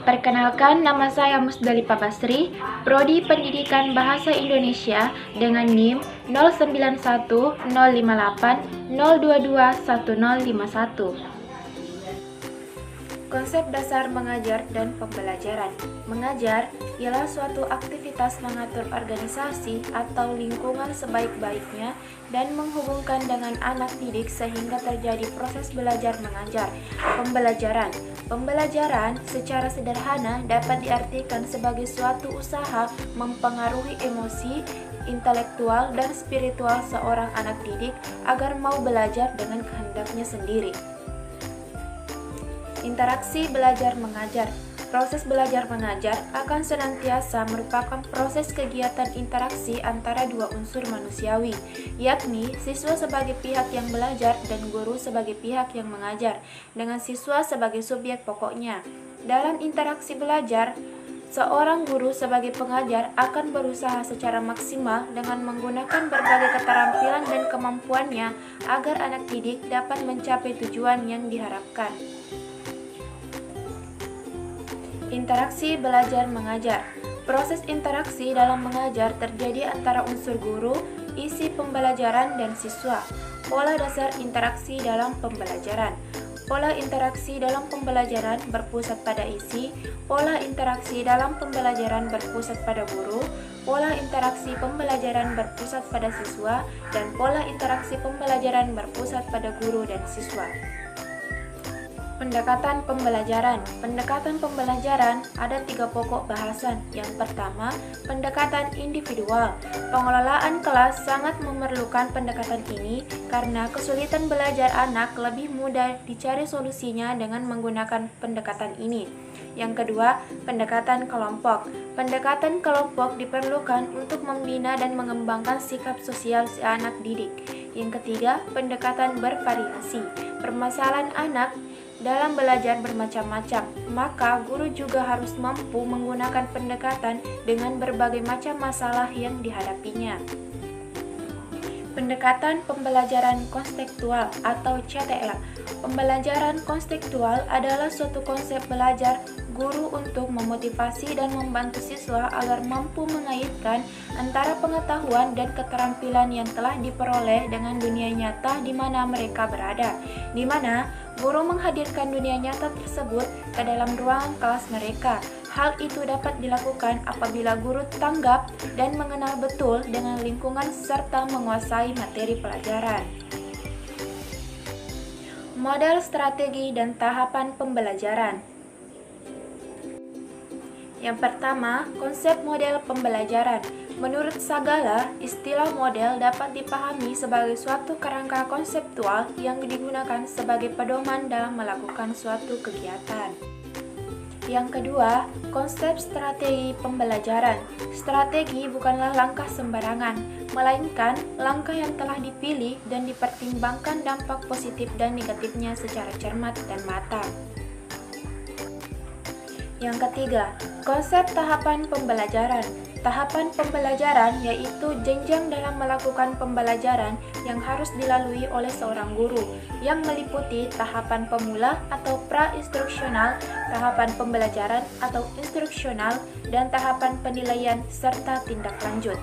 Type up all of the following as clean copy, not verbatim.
Perkenalkan, nama saya Musdalifah Basri, Prodi Pendidikan Bahasa Indonesia dengan NIM 09105802211051. Konsep dasar mengajar dan pembelajaran. Mengajar ialah suatu aktivitas mengatur organisasi atau lingkungan sebaik-baiknya dan menghubungkan dengan anak didik sehingga terjadi proses belajar mengajar. Pembelajaran secara sederhana dapat diartikan sebagai suatu usaha mempengaruhi emosi, intelektual, dan spiritual seorang anak didik agar mau belajar dengan kehendaknya sendiri. Interaksi belajar mengajar. Proses belajar mengajar akan senantiasa merupakan proses kegiatan interaksi antara dua unsur manusiawi, yakni siswa sebagai pihak yang belajar dan guru sebagai pihak yang mengajar, dengan siswa sebagai subjek pokoknya. Dalam interaksi belajar, seorang guru sebagai pengajar akan berusaha secara maksimal dengan menggunakan berbagai keterampilan dan kemampuannya agar anak didik dapat mencapai tujuan yang diharapkan. Interaksi belajar mengajar. Proses interaksi dalam mengajar terjadi antara unsur guru, isi pembelajaran, dan siswa. Pola dasar interaksi dalam pembelajaran. Pola interaksi dalam pembelajaran berpusat pada isi, pola interaksi dalam pembelajaran berpusat pada guru, pola interaksi pembelajaran berpusat pada siswa, dan pola interaksi pembelajaran berpusat pada guru dan siswa. Pendekatan pembelajaran. Pendekatan pembelajaran ada 3 pokok bahasan. Yang pertama, pendekatan individual. Pengelolaan kelas sangat memerlukan pendekatan ini karena kesulitan belajar anak lebih mudah dicari solusinya dengan menggunakan pendekatan ini. Yang kedua, pendekatan kelompok. Pendekatan kelompok diperlukan untuk membina dan mengembangkan sikap sosial si anak didik. Yang ketiga, pendekatan bervariasi. Permasalahan anak dalam belajar bermacam-macam, maka guru juga harus mampu menggunakan pendekatan dengan berbagai macam masalah yang dihadapinya. Pendekatan pembelajaran konstekstual atau CTL. Pembelajaran konstekstual adalah suatu konsep belajar guru untuk memotivasi dan membantu siswa agar mampu mengaitkan antara pengetahuan dan keterampilan yang telah diperoleh dengan dunia nyata di mana mereka berada, di mana guru menghadirkan dunia nyata tersebut ke dalam ruangan kelas mereka. Hal itu dapat dilakukan apabila guru tanggap dan mengenal betul dengan lingkungan serta menguasai materi pelajaran. Model, strategi, dan tahapan pembelajaran. Yang pertama, konsep model pembelajaran. Menurut Sagala, istilah model dapat dipahami sebagai suatu kerangka konseptual yang digunakan sebagai pedoman dalam melakukan suatu kegiatan. Yang kedua, konsep strategi pembelajaran. Strategi bukanlah langkah sembarangan, melainkan langkah yang telah dipilih dan dipertimbangkan dampak positif dan negatifnya secara cermat dan matang. Yang ketiga, konsep tahapan pembelajaran. Tahapan pembelajaran yaitu jenjang dalam melakukan pembelajaran yang harus dilalui oleh seorang guru, yang meliputi tahapan pemula atau pra-instruksional, tahapan pembelajaran atau instruksional, dan tahapan penilaian serta tindak lanjut.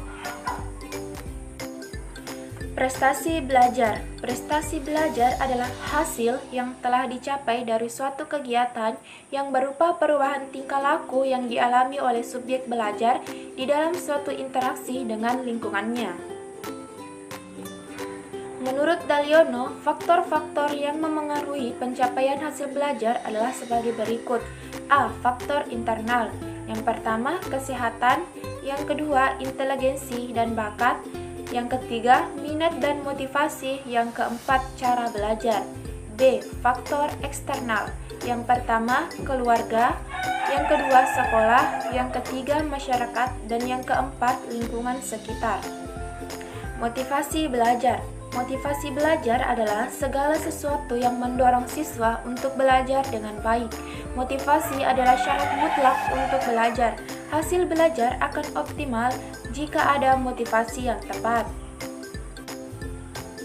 Prestasi belajar. Prestasi belajar adalah hasil yang telah dicapai dari suatu kegiatan yang berupa perubahan tingkah laku yang dialami oleh subjek belajar di dalam suatu interaksi dengan lingkungannya. Menurut Daliono, faktor-faktor yang memengaruhi pencapaian hasil belajar adalah sebagai berikut. A. Faktor internal. Yang pertama, kesehatan. Yang kedua, inteligensi dan bakat. Yang ketiga, minat dan motivasi. Yang keempat, cara belajar. B. Faktor eksternal. Yang pertama, keluarga. Yang kedua, sekolah. Yang ketiga, masyarakat. Dan yang keempat, lingkungan sekitar. Motivasi belajar. Motivasi belajar adalah segala sesuatu yang mendorong siswa untuk belajar dengan baik. Motivasi adalah syarat mutlak untuk belajar. Hasil belajar akan optimal jika ada motivasi yang tepat.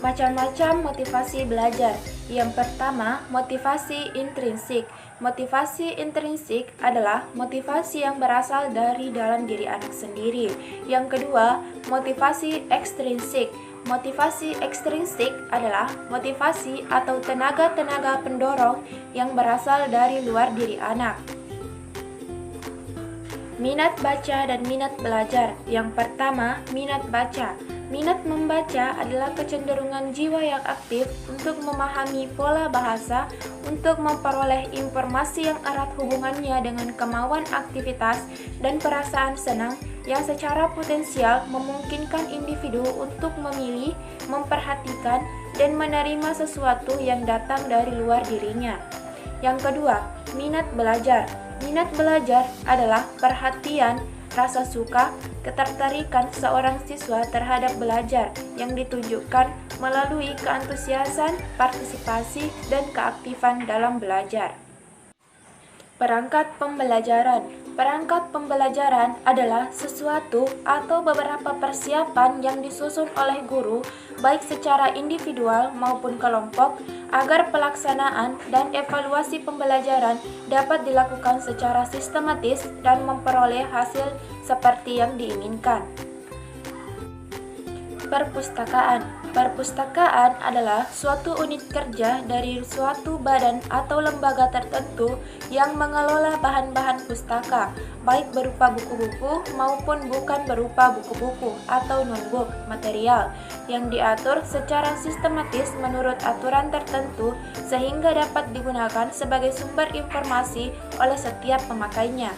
Macam-macam motivasi belajar. Yang pertama, motivasi intrinsik. Motivasi intrinsik adalah motivasi yang berasal dari dalam diri anak sendiri. Yang kedua, motivasi ekstrinsik. Motivasi ekstrinsik adalah motivasi atau tenaga-tenaga pendorong yang berasal dari luar diri anak. Minat baca dan minat belajar. Yang pertama, minat baca. Minat membaca adalah kecenderungan jiwa yang aktif untuk memahami pola bahasa, untuk memperoleh informasi yang erat hubungannya dengan kemauan aktivitas dan perasaan senang yang secara potensial memungkinkan individu untuk memilih, memperhatikan, dan menerima sesuatu yang datang dari luar dirinya. Yang kedua, minat belajar. Minat belajar adalah perhatian, rasa suka, ketertarikan seorang siswa terhadap belajar yang ditunjukkan melalui keantusiasan, partisipasi, dan keaktifan dalam belajar. Perangkat pembelajaran. Perangkat pembelajaran adalah sesuatu atau beberapa persiapan yang disusun oleh guru, baik secara individual maupun kelompok, agar pelaksanaan dan evaluasi pembelajaran dapat dilakukan secara sistematis dan memperoleh hasil seperti yang diinginkan. Perpustakaan. Perpustakaan adalah suatu unit kerja dari suatu badan atau lembaga tertentu yang mengelola bahan-bahan pustaka, baik berupa buku-buku maupun bukan berupa buku-buku atau non-book material, yang diatur secara sistematis menurut aturan tertentu sehingga dapat digunakan sebagai sumber informasi oleh setiap pemakainya.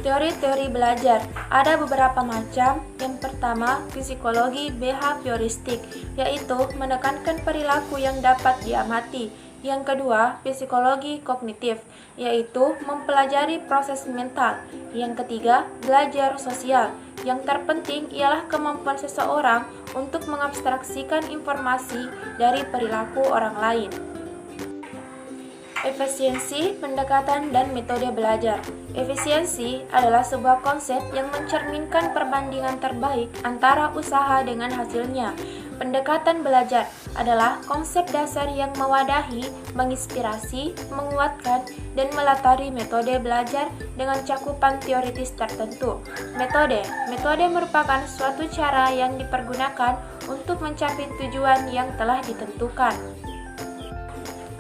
Teori-teori belajar ada beberapa macam. Yang pertama, psikologi behavioristik, yaitu menekankan perilaku yang dapat diamati. Yang kedua, psikologi kognitif, yaitu mempelajari proses mental. Yang ketiga, belajar sosial. Yang terpenting ialah kemampuan seseorang untuk mengabstraksikan informasi dari perilaku orang lain. Efisiensi, pendekatan, dan metode belajar. Efisiensi adalah sebuah konsep yang mencerminkan perbandingan terbaik antara usaha dengan hasilnya. Pendekatan belajar adalah konsep dasar yang mewadahi, menginspirasi, menguatkan, dan melatari metode belajar dengan cakupan teoritis tertentu. Metode merupakan suatu cara yang dipergunakan untuk mencapai tujuan yang telah ditentukan.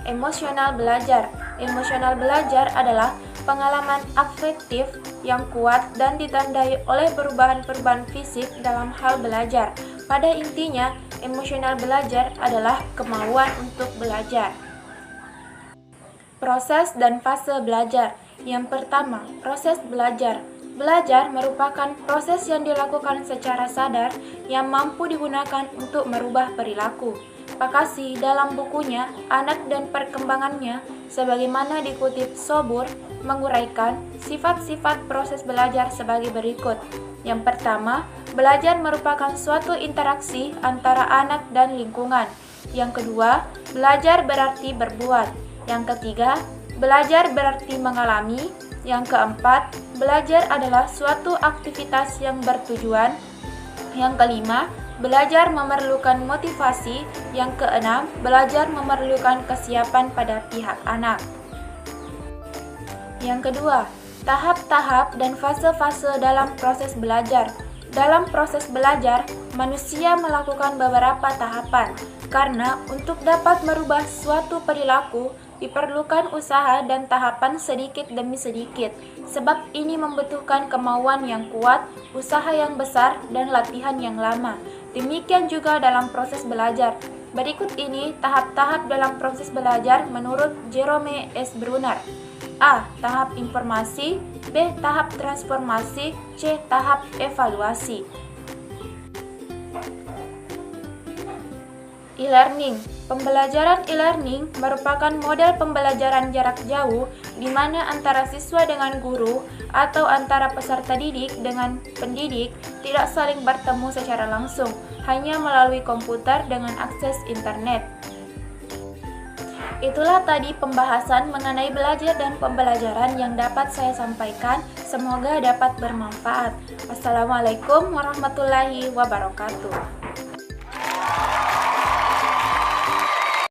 Emosional belajar. Emosional belajar adalah pengalaman afektif yang kuat dan ditandai oleh perubahan-perubahan fisik dalam hal belajar. Pada intinya, emosional belajar adalah kemauan untuk belajar. Proses dan fase belajar. Yang pertama, proses belajar. Belajar merupakan proses yang dilakukan secara sadar yang mampu digunakan untuk merubah perilaku. Pakasi dalam bukunya Anak dan Perkembangannya, sebagaimana dikutip Sobur, menguraikan sifat-sifat proses belajar sebagai berikut. Yang pertama, belajar merupakan suatu interaksi antara anak dan lingkungan. Yang kedua, belajar berarti berbuat. Yang ketiga, belajar berarti mengalami. Yang keempat, belajar adalah suatu aktivitas yang bertujuan. Yang kelima, belajar memerlukan motivasi. Yang keenam, belajar memerlukan kesiapan pada pihak anak. Yang kedua, tahap-tahap dan fase-fase dalam proses belajar. Dalam proses belajar, manusia melakukan beberapa tahapan, karena untuk dapat merubah suatu perilaku, diperlukan usaha dan tahapan sedikit demi sedikit. Sebab ini membutuhkan kemauan yang kuat, usaha yang besar, dan latihan yang lama. Demikian juga dalam proses belajar. Berikut ini tahap-tahap dalam proses belajar menurut Jerome S. Brunner. A. Tahap informasi. B. Tahap transformasi. C. Tahap evaluasi. E-learning. Pembelajaran e-learning merupakan model pembelajaran jarak jauh di mana antara siswa dengan guru atau antara peserta didik dengan pendidik tidak saling bertemu secara langsung, hanya melalui komputer dengan akses internet. Itulah tadi pembahasan mengenai belajar dan pembelajaran yang dapat saya sampaikan. Semoga dapat bermanfaat. Assalamualaikum warahmatullahi wabarakatuh.